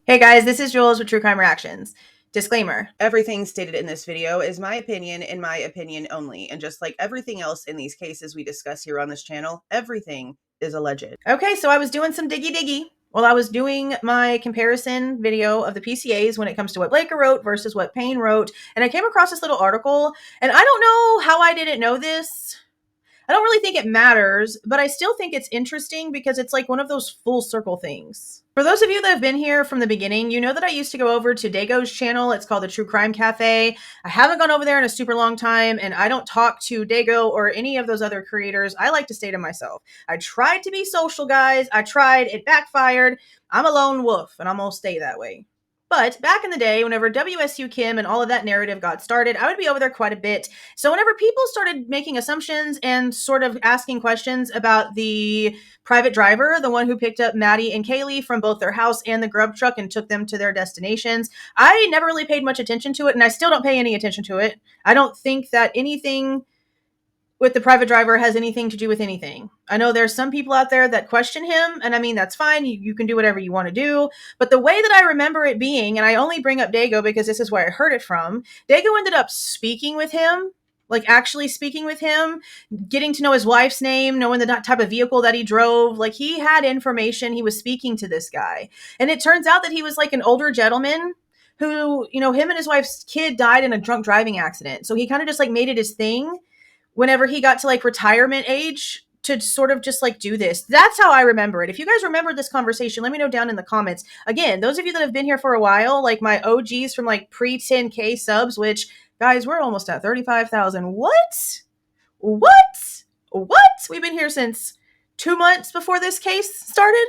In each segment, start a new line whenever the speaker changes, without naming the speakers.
Hey guys, this is Jules with True Crime Reactions. Disclaimer, everything stated in this video is my opinion and my opinion only, and just like everything else in these cases we discuss here on this channel, everything is alleged. Okay, so I was doing some diggy. Well, I was doing my comparison video of the PCAs when it comes to what Blake wrote versus what Payne wrote, and I came across this little article, and I don't know how I didn't know this. I don't really think it matters, but I still think it's interesting because it's like one of those full circle things. For those of you that have been here from the beginning, you know that I used to go over to Dago's channel. It's called the True Crime Cafe. I haven't gone over there in a super long time, and I don't talk to Dago or any of those other creators. I like to stay to myself. I tried to be social, guys. I tried. It backfired. I'm a lone wolf, and I'm going to stay that way. But back in the day, whenever WSU Kim and all of that narrative got started, I would be over there quite a bit. So whenever people started making assumptions and sort of asking questions about the private driver, the one who picked up Maddie and Kaylee from both their house and the Grub truck and took them to their destinations, I never really paid much attention to it, and I still don't pay any attention to it. I don't think that anything with the private driver has anything to do with anything. I know there's some people out there that question him, and I mean, that's fine. You can do whatever you want to do. But the way that I remember it being, and I only bring up Dago because this is where I heard it from, Dago ended up speaking with him, like actually speaking with him, getting to know his wife's name, knowing the type of vehicle that he drove. Like, he had information. He was speaking to this guy. And it turns out that he was like an older gentleman who, you know, him and his wife's kid died in a drunk driving accident. So he kind of just like made it his thing whenever he got to like retirement age to sort of just like do this. That's how I remember it. If you guys remember this conversation, let me know down in the comments. Again, those of you that have been here for a while, like my OGs from like pre-10K subs, which, guys, we're almost at 35,000. What? We've been here since 2 months before this case started.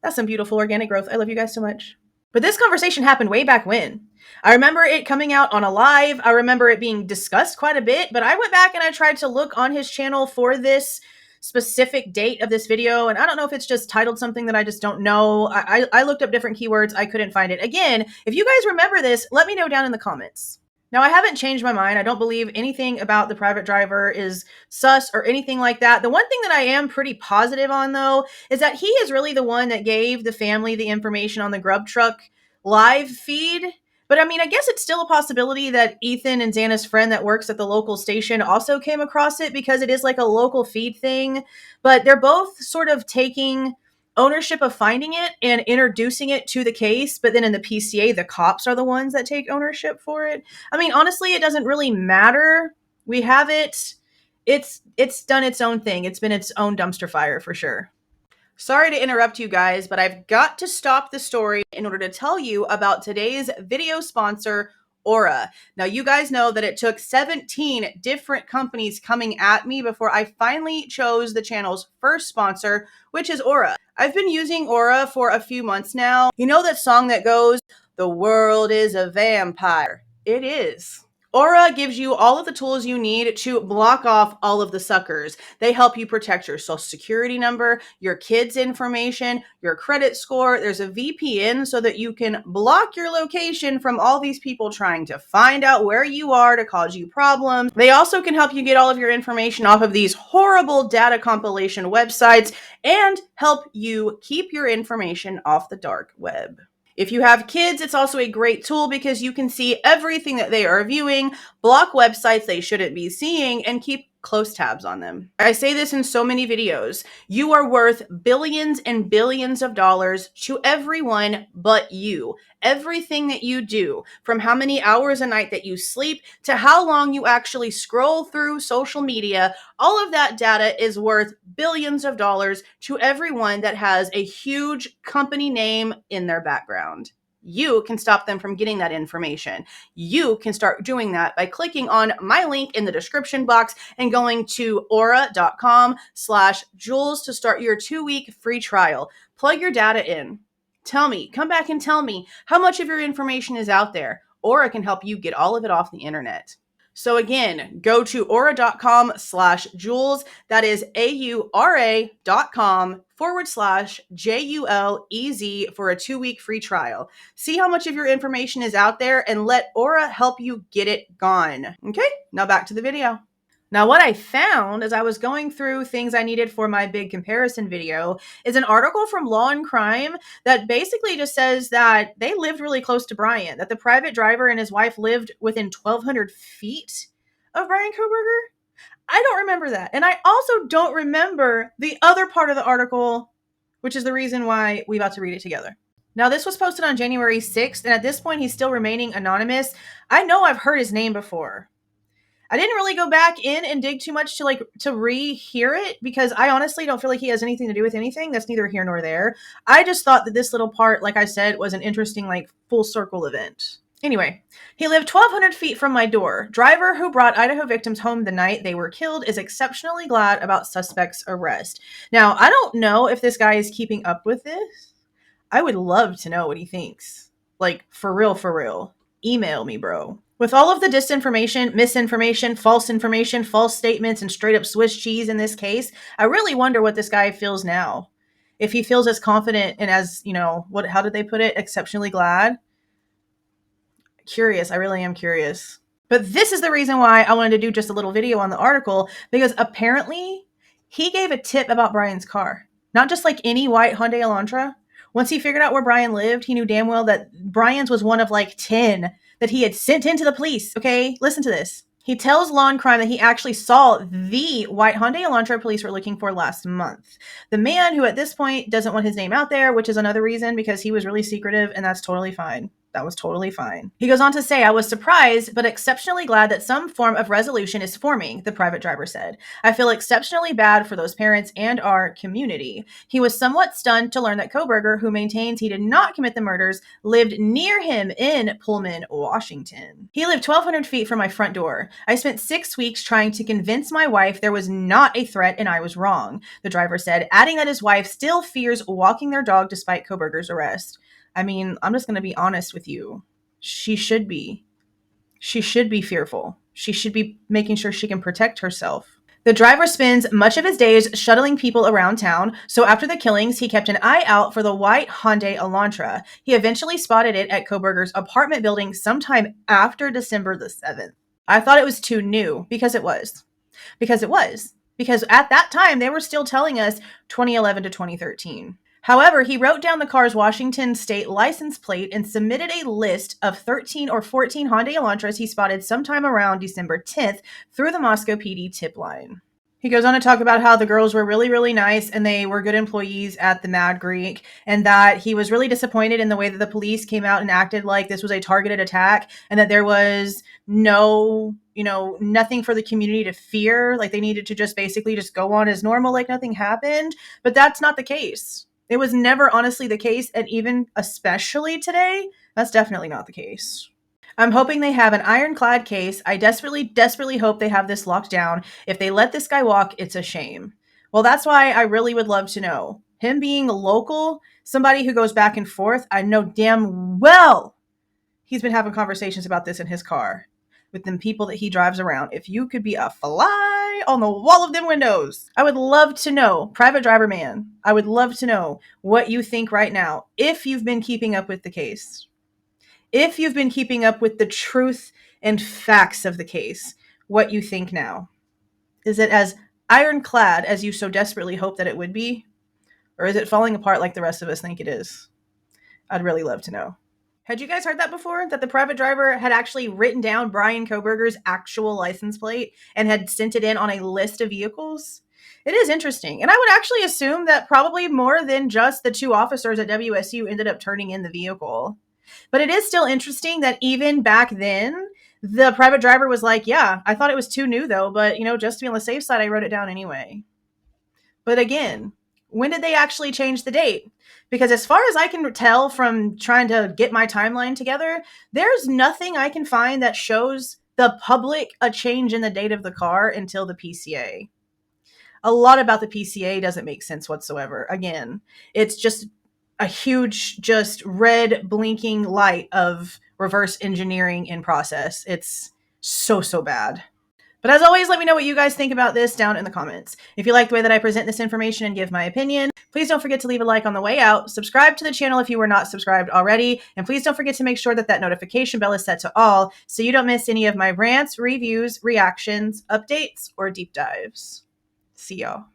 That's some beautiful organic growth. I love you guys so much. But this conversation happened way back when. I remember it coming out on a live. I remember it being discussed quite a bit, but I went back and I tried to look on his channel for this specific date of this video, and I don't know if it's just titled something that I just don't know. I looked up different keywords. I couldn't find it. Again, if you guys remember this, let me know down in the comments. Now, I haven't changed my mind. I don't believe anything about the private driver is sus or anything like that. The one thing that I am pretty positive on, though, is that he is really the one that gave the family the information on the Grub truck live feed. But I mean, I guess it's still a possibility that Ethan and Xana's friend that works at the local station also came across it, because it is like a local feed thing. But they're both sort of taking ownership of finding it and introducing it to the case. But then in the PCA, the cops are the ones that take ownership for it. I mean, honestly, it doesn't really matter. We have it. It's done its own thing. It's been its own dumpster fire for sure. Sorry to interrupt you guys, but I've got to stop the story in order to tell you about today's video sponsor, Aura. Now, you guys know that it took 17 different companies coming at me before I finally chose the channel's first sponsor, which is Aura. I've been using Aura for a few months now. You know that song that goes, "The world is a vampire"? It is. Aura gives you all of the tools you need to block off all of the suckers. They help you protect your social security number, your kids' information, your credit score. There's a VPN so that you can block your location from all these people trying to find out where you are to cause you problems. They also can help you get all of your information off of these horrible data compilation websites and help you keep your information off the dark web. If you have kids, it's also a great tool because you can see everything that they are viewing, block websites they shouldn't be seeing, and keep close tabs on them. I say this in so many videos. You are worth billions and billions of dollars to everyone but you. Everything that you do, from how many hours a night that you sleep to how long you actually scroll through social media, all of that data is worth billions of dollars to everyone that has a huge company name in their background. You can stop them from getting that information. You can start doing that by clicking on my link in the description box and going to aura.com/Jules to start your 2-week free trial. Plug your data in. Tell me, come back and tell me how much of your information is out there. Aura can help you get all of it off the internet. So again, go to aura.com/Jules. That is aura.com/JULEZ for a 2-week free trial. See how much of your information is out there and let Aura help you get it gone. Okay, now back to the video. Now, what I found as I was going through things I needed for my big comparison video is an article from Law and Crime that basically just says that they lived really close to Bryan, that the private driver and his wife lived within 1,200 feet of Bryan Kohberger. I don't remember that. And I also don't remember the other part of the article, which is the reason why we about to read it together. Now, this was posted on January 6th, and at this point, he's still remaining anonymous. I know I've heard his name before. I didn't really go back in and dig too much to rehear it because I honestly don't feel like he has anything to do with anything. That's neither here nor there. I just thought that this little part, like I said, was an interesting, full circle event. Anyway, he lived 1,200 feet from my door. Driver who brought Idaho victims home the night they were killed is exceptionally glad about suspect's arrest. Now, I don't know if this guy is keeping up with this. I would love to know what he thinks. For real. Email me, bro. With all of the disinformation, misinformation, false statements, and straight up Swiss cheese in this case, I really wonder what this guy feels now. If he feels as confident and as, how did they put it? Exceptionally glad. Curious. I really am curious. But this is the reason why I wanted to do just a little video on the article, because apparently he gave a tip about Bryan's car. Not just like any white Hyundai Elantra. Once he figured out where Bryan lived, he knew damn well that Bryan's was one of 10 that he had sent into the police. Okay, listen to this. He tells Law and Crime that he actually saw the white Hyundai Elantra police were looking for last month. The man, who at this point doesn't want his name out there, which is another reason because he was really secretive, and that's totally fine. That was totally fine. He goes on to say, I was surprised, but exceptionally glad that some form of resolution is forming, the private driver said. I feel exceptionally bad for those parents and our community. He was somewhat stunned to learn that Kohberger, who maintains he did not commit the murders, lived near him in Pullman, Washington. He lived 1,200 feet from my front door. I spent 6 weeks trying to convince my wife there was not a threat and I was wrong, the driver said, adding that his wife still fears walking their dog despite Kohberger's arrest. I mean, I'm just going to be honest with you. She should be. She should be fearful. She should be making sure she can protect herself. The driver spends much of his days shuttling people around town, so after the killings, he kept an eye out for the white Hyundai Elantra. He eventually spotted it at Kohberger's apartment building sometime after December the 7th. I thought it was too new, because it was. Because at that time, they were still telling us 2011 to 2013. However, he wrote down the car's Washington state license plate and submitted a list of 13 or 14 Hyundai Elantras he spotted sometime around December 10th through the Moscow PD tip line. He goes on to talk about how the girls were really, really nice and they were good employees at the Mad Greek, and that he was really disappointed in the way that the police came out and acted like this was a targeted attack and that there was nothing for the community to fear. Like they needed to just basically just go on as normal, like nothing happened. But that's not the case. It was never honestly the case, and even especially today, that's definitely not the case. I'm hoping they have an ironclad case. I desperately hope they have this locked down. If they let this guy walk, it's a shame. Well, that's why I really would love to know. Him being local, somebody who goes back and forth, I know damn well he's been having conversations about this in his car with them people that he drives around. If you could be a fly on the wall of them windows. I would love to know, private driver man, I would love to know what you think right now, if you've been keeping up with the case. If you've been keeping up with the truth and facts of the case, what you think now. Is it as ironclad as you so desperately hope that it would be? Or is it falling apart like the rest of us think it is? I'd really love to know. Had you guys heard that before? That the private driver had actually written down Bryan Kohberger's actual license plate and had sent it in on a list of vehicles? It is interesting. And I would actually assume that probably more than just the two officers at WSU ended up turning in the vehicle. But it is still interesting that even back then, the private driver was like, yeah, I thought it was too new though, but just to be on the safe side, I wrote it down anyway. But again, when did they actually change the date? Because as far as I can tell from trying to get my timeline together, there's nothing I can find that shows the public a change in the date of the car until the PCA. A lot about the PCA doesn't make sense whatsoever. Again, it's just a huge, just red blinking light of reverse engineering in process. It's so bad. But as always, let me know what you guys think about this down in the comments. If you like the way that I present this information and give my opinion, please don't forget to leave a like on the way out, subscribe to the channel if you were not subscribed already, and please don't forget to make sure that that notification bell is set to all so you don't miss any of my rants, reviews, reactions, updates, or deep dives. See y'all.